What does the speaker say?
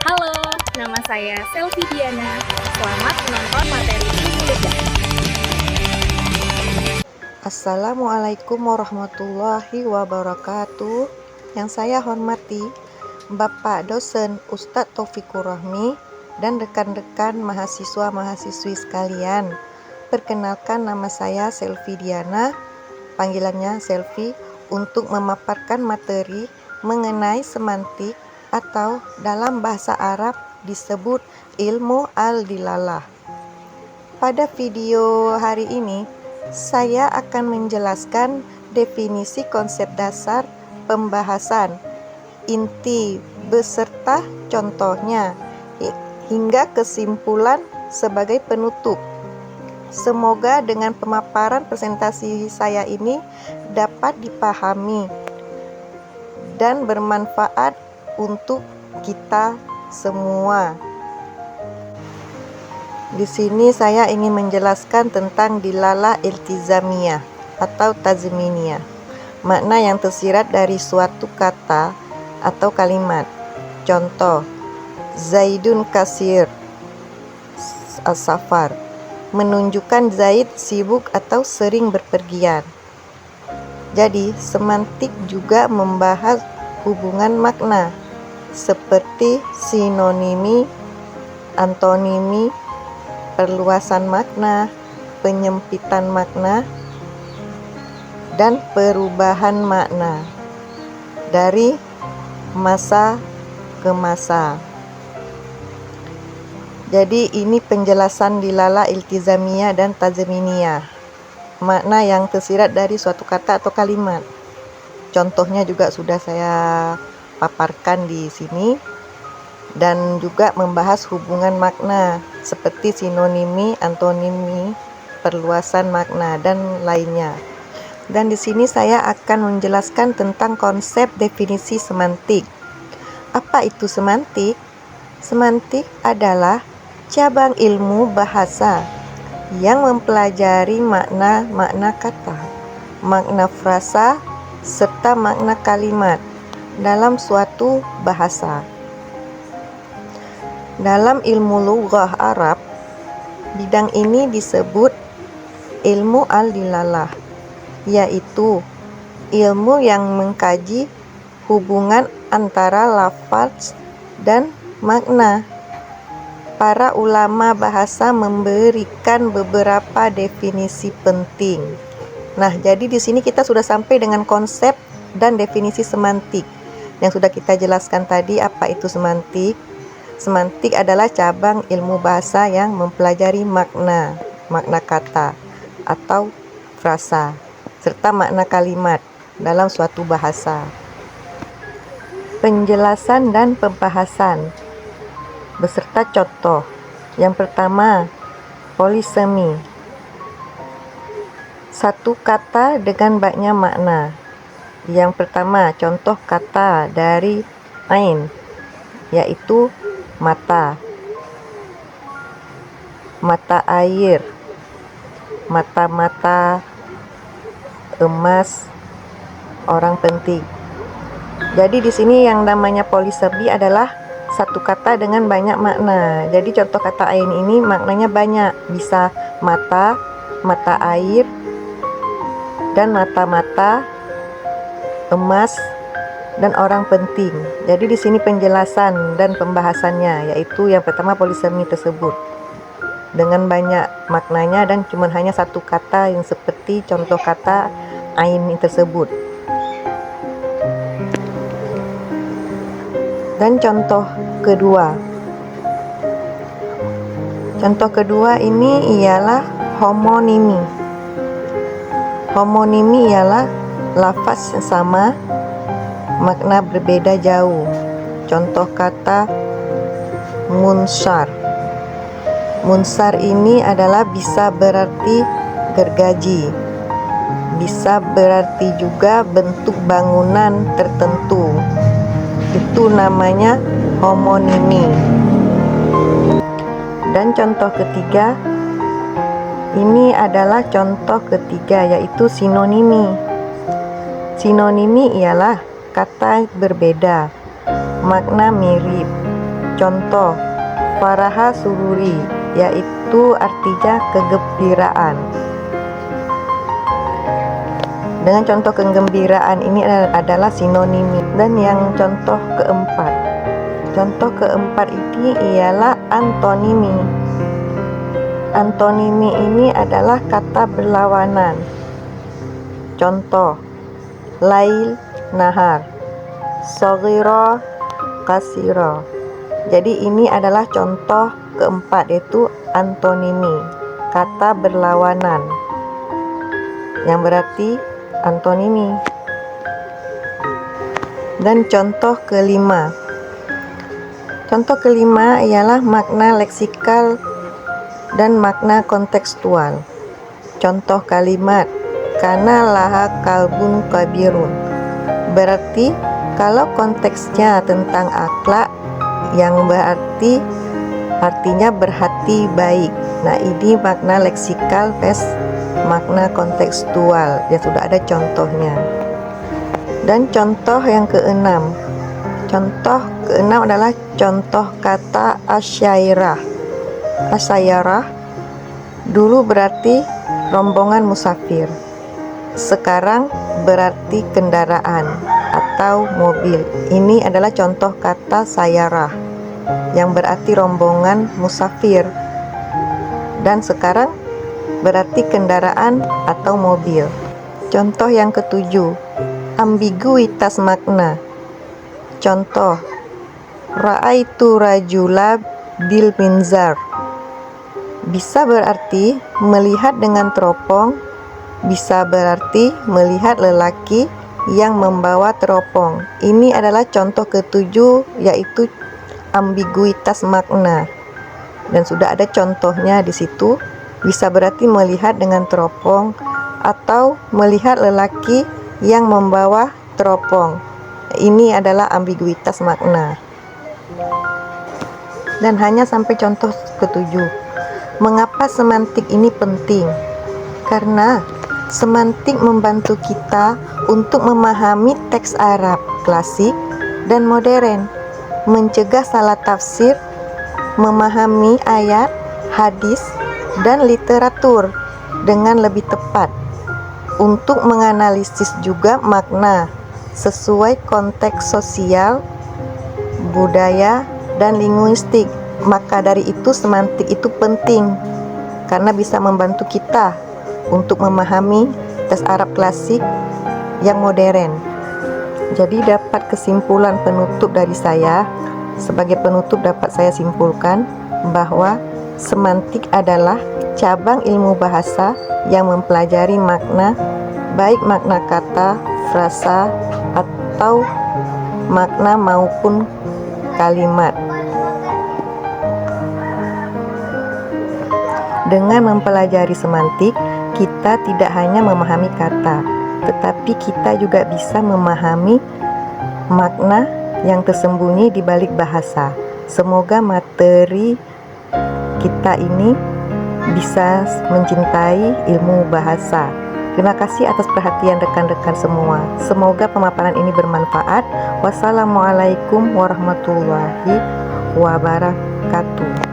Halo, nama saya Selvi Diana. Selamat menonton materi ilmu lidah. Assalamualaikum warahmatullahi wabarakatuh. Yang saya hormati Bapak Dosen Ustadz Taufikur Rahmi dan rekan-rekan mahasiswa-mahasiswi sekalian. Perkenalkan, nama saya Selvi Diana, panggilannya Selvi, untuk memaparkan materi mengenai semantik atau dalam bahasa Arab disebut ilmu al-dilalah. Pada video hari ini saya akan menjelaskan definisi konsep dasar pembahasan, inti beserta contohnya, hingga kesimpulan sebagai penutup. Semoga dengan pemaparan presentasi saya ini dapat dipahami dan bermanfaat untuk kita semua. Di sini saya ingin menjelaskan tentang dilalah iltizamiyah atau tazminiyah, makna yang tersirat dari suatu kata atau kalimat. Contoh, Zaidun kasir as-safar, menunjukkan Zaid sibuk atau sering berpergian. Jadi, semantik juga membahas hubungan makna seperti sinonimi, antonimi, perluasan makna, penyempitan makna, dan perubahan makna dari masa ke masa. Jadi ini penjelasan dilalah iltizamiyah dan tazminiyah, makna yang tersirat dari suatu kata atau kalimat. Contohnya juga sudah saya paparkan di sini, dan juga membahas hubungan makna seperti sinonimi, antonimi, perluasan makna, dan lainnya. Dan di sini saya akan menjelaskan tentang konsep definisi semantik. Apa itu semantik? Semantik adalah cabang ilmu bahasa yang mempelajari makna-makna kata, makna frasa, serta makna kalimat dalam suatu bahasa. Dalam ilmu lughah Arab, bidang ini disebut ilmu al-dilalah, yaitu ilmu yang mengkaji hubungan antara lafaz dan makna. Para ulama bahasa memberikan beberapa definisi penting. Nah, jadi di sini kita sudah sampai dengan konsep dan definisi semantik yang sudah kita jelaskan tadi. Apa itu semantik? Semantik adalah cabang ilmu bahasa yang mempelajari makna kata atau frasa, serta makna kalimat dalam suatu bahasa. Penjelasan dan pembahasan beserta contoh. Yang pertama, polisemi. Satu kata dengan banyak makna. Yang pertama, contoh kata dari ain, yaitu mata, mata air, mata-mata, emas, orang penting. Jadi di sini yang namanya polisemi adalah satu kata dengan banyak makna. Jadi contoh kata ain ini maknanya banyak, bisa mata, mata air, dan mata-mata, emas, dan orang penting. Jadi di sini penjelasan dan pembahasannya, yaitu yang pertama polisemi tersebut dengan banyak maknanya dan cuma hanya satu kata yang seperti contoh kata ain tersebut. Dan contoh kedua. Contoh kedua ini ialah homonimi. Homonimi ialah lafaz yang sama, makna berbeda jauh. Contoh kata munsar. Munsar ini adalah bisa berarti gergaji, bisa berarti juga bentuk bangunan tertentu. Itu namanya homonimi. Dan contoh ketiga, ini adalah contoh ketiga, yaitu sinonimi. Sinonimi ialah kata berbeda, makna mirip. Contoh, faraha sururi, yaitu artinya kegembiraan. Dengan contoh kegembiraan ini adalah sinonim. Dan yang contoh keempat. Contoh keempat ini ialah antonimi. Antonimi ini adalah kata berlawanan. Contoh, lail, nahar, shaghira, kasira. Jadi ini adalah contoh keempat, yaitu antonimi, kata berlawanan, yang berarti antonimi. Dan contoh kelima. Contoh kelima ialah makna leksikal dan makna kontekstual. Contoh kalimat, kana laha kalbun kabirun. Berarti kalau konteksnya tentang akhlak, yang berarti artinya berhati baik. Nah, ini makna leksikal plus makna kontekstual yang sudah ada contohnya. Dan contoh yang keenam. Contoh keenam adalah contoh kata asyairah. Asyairah dulu berarti rombongan musafir. Sekarang berarti kendaraan atau mobil. Ini adalah contoh kata sayarah yang berarti rombongan musafir. Dan sekarang berarti kendaraan atau mobil. Contoh yang ketujuh, ambiguitas makna. Contoh, ra'aitu rajula bil minzar. Bisa berarti melihat dengan teropong, bisa berarti melihat lelaki yang membawa teropong. Ini adalah contoh ketujuh, yaitu ambiguitas makna. Dan sudah ada contohnya di situ. Bisa berarti melihat dengan teropong atau melihat lelaki yang membawa teropong. Ini adalah ambiguitas makna. Dan hanya sampai contoh ketujuh. Mengapa semantik ini penting? Karena semantik membantu kita untuk memahami teks Arab klasik dan modern, mencegah salah tafsir, memahami ayat, hadis, dan literatur dengan lebih tepat, untuk menganalisis juga makna sesuai konteks sosial, budaya, dan linguistik. Maka dari itu semantik itu penting karena bisa membantu kita untuk memahami teks Arab klasik yang modern. Jadi dapat kesimpulan penutup dari saya. Sebagai penutup dapat saya simpulkan bahwa semantik adalah cabang ilmu bahasa yang mempelajari makna, baik makna kata, frasa, atau makna maupun kalimat. Dengan mempelajari semantik, kita tidak hanya memahami kata, tetapi kita juga bisa memahami makna yang tersembunyi di balik bahasa. Semoga materi kita ini bisa mencintai ilmu bahasa. Terima kasih atas perhatian rekan-rekan semua. Semoga pemaparan ini bermanfaat. Wassalamualaikum warahmatullahi wabarakatuh.